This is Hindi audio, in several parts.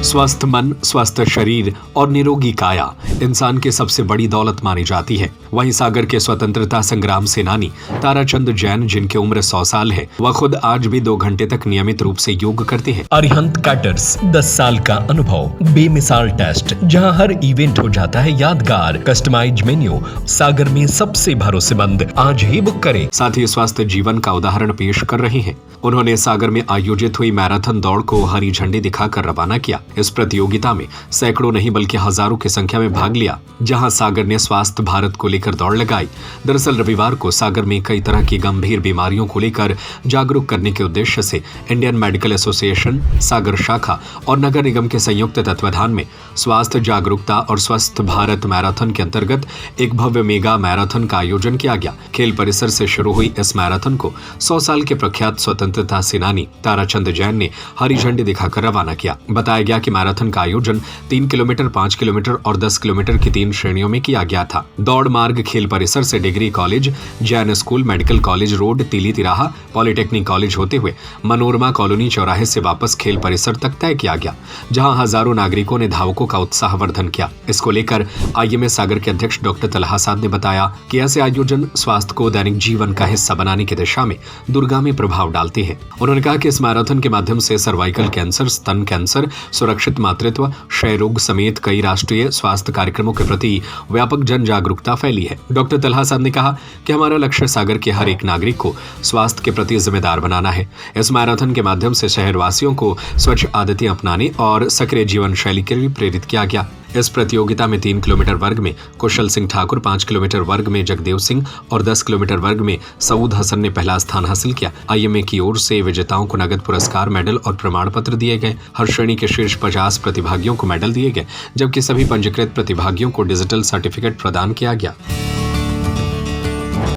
स्वस्थ मन, स्वस्थ शरीर और निरोगी काया इंसान की सबसे बड़ी दौलत मानी जाती है। वहीं सागर के स्वतंत्रता संग्राम सेनानी ताराचंद जैन, जिनकी उम्र 100 साल है, वह खुद आज भी 2 घंटे तक नियमित रूप से योग करते हैं। अरिहंत कैटर्स, 10 साल का अनुभव, बेमिसाल टेस्ट, जहां हर इवेंट हो जाता है यादगार। कस्टमाइज मेन्यू, सागर में सबसे भरोसेमंद, आज ही बुक करें। साथ ही स्वस्थ जीवन का उदाहरण पेश कर रहे हैं। उन्होंने सागर में आयोजित हुई मैराथन दौड़ को हरी झंडी दिखाकर रवाना किया। इस प्रतियोगिता में सैकड़ों नहीं बल्कि हजारों की संख्या में भाग लिया, जहां सागर ने स्वास्थ्य भारत को लेकर दौड़ लगाई। दरअसल रविवार को सागर में कई तरह की गंभीर बीमारियों को लेकर जागरूक करने के उद्देश्य से इंडियन मेडिकल एसोसिएशन, सागर शाखा और नगर निगम के संयुक्त तत्वाधान में स्वास्थ्य जागरूकता और स्वस्थ भारत मैराथन के अंतर्गत एक भव्य मेगा मैराथन का आयोजन किया गया। खेल परिसर से शुरू हुई इस मैराथन को 100 साल के प्रख्यात स्वतंत्रता सेनानी ताराचंद जैन ने हरी झंडी दिखाकर रवाना किया। बताया गया कि मैराथन का आयोजन 3 किलोमीटर, 5 किलोमीटर और 10 किलोमीटर की 3 श्रेणियों में किया गया था। दौड़ मार्ग खेल परिसर से degree college, Jain school, medical college road, तिली तिराहा, पॉलिटेक्निक कॉलेज होते हुए मनोरमा कॉलोनी चौराहे से वापस खेल परिसर तक तय किया गया, जहां हजारों नागरिकों ने धावकों का उत्साहवर्धन किया। इसको लेकर आईएमए सागर के अध्यक्ष डॉक्टर तलहा साहब ने बताया कि ऐसे आयोजन स्वास्थ्य को दैनिक जीवन का हिस्सा बनाने की दिशा में दूरगामी प्रभाव डालते हैं। उन्होंने कहा कि इस मैराथन के माध्यम से सर्वाइकल कैंसर, स्तन कैंसर, सुरक्षित मातृत्व, क्षय रोग समेत कई राष्ट्रीय स्वास्थ्य कार्यक्रमों के प्रति व्यापक जन जागरूकता फैली है। डॉक्टर तलहा साहब ने कहा कि हमारा लक्ष्य सागर के हर एक नागरिक को स्वास्थ्य के प्रति जिम्मेदार बनाना है। इस मैराथन के माध्यम से शहरवासियों को स्वच्छ आदतें अपनाने और सक्रिय जीवन शैली के लिए प्रेरित किया गया। इस प्रतियोगिता में 3 किलोमीटर वर्ग में कुशल सिंह ठाकुर, 5 किलोमीटर वर्ग में जगदेव सिंह और 10 किलोमीटर वर्ग में सऊद हसन ने पहला स्थान हासिल किया। आईएमए की ओर से विजेताओं को नगद पुरस्कार, मेडल और प्रमाण पत्र दिए गए। हर श्रेणी के शीर्ष 50 प्रतिभागियों को मेडल दिए गए, जबकि सभी पंजीकृत प्रतिभागियों को डिजिटल सर्टिफिकेट प्रदान किया गया।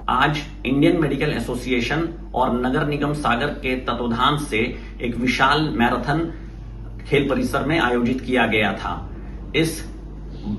आज इंडियन मेडिकल एसोसिएशन और नगर निगम सागर के तत्वाधान से एक विशाल मैराथन खेल परिसर में आयोजित किया गया था। इस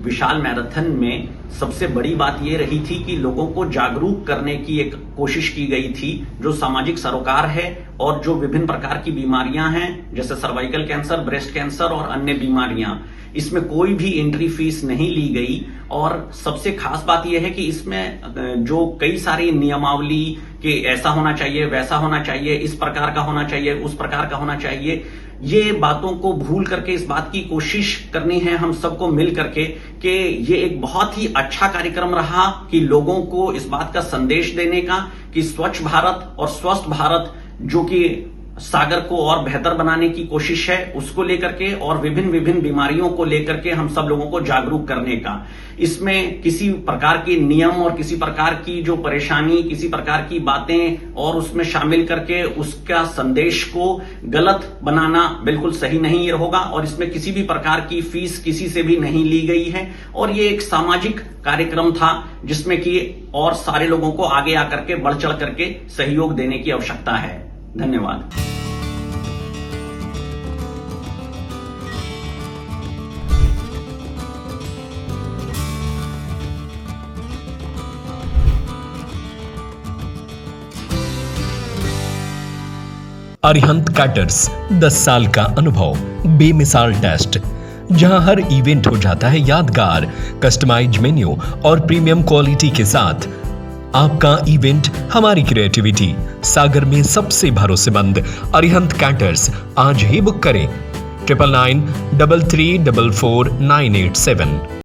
विशाल मैराथन में सबसे बड़ी बात यह रही थी कि लोगों को जागरूक करने की एक कोशिश की गई थी। जो सामाजिक सरोकार है और जो विभिन्न प्रकार की बीमारियां हैं, जैसे सर्वाइकल कैंसर, ब्रेस्ट कैंसर और अन्य बीमारियां, इसमें कोई भी एंट्री फीस नहीं ली गई। और सबसे खास बात यह है कि इसमें जो कई सारी नियमावली कि ऐसा होना चाहिए, वैसा होना चाहिए, इस प्रकार का होना चाहिए, उस प्रकार का होना चाहिए, ये बातों को भूल करके इस बात की कोशिश करनी है हम सबको मिल करके कि ये एक बहुत ही अच्छा कार्यक्रम रहा कि लोगों को इस बात का संदेश देने का कि स्वच्छ भारत और स्वस्थ भारत जो कि सागर को और बेहतर बनाने की कोशिश है, उसको लेकर के और विभिन्न बीमारियों को लेकर के हम सब लोगों को जागरूक करने का। इसमें किसी प्रकार के नियम और किसी प्रकार की जो परेशानी, किसी प्रकार की बातें और उसमें शामिल करके उसका संदेश को गलत बनाना बिल्कुल सही नहीं होगा। और इसमें किसी भी प्रकार की फीस किसी से भी नहीं ली गई है। और ये एक सामाजिक कार्यक्रम था जिसमें कि और सारे लोगों को आगे आकर के बढ़ चढ़ करके सहयोग देने की आवश्यकता है। धन्यवाद। अरिहंत कैटर्स, 10 साल का अनुभव, बेमिसाल टेस्ट, जहां हर इवेंट हो जाता है यादगार। कस्टमाइज मेन्यू और प्रीमियम क्वालिटी के साथ आपका इवेंट, हमारी क्रिएटिविटी। सागर में सबसे भरोसेमंद अरिहंत कैटर्स, आज ही बुक करें। 9993344987।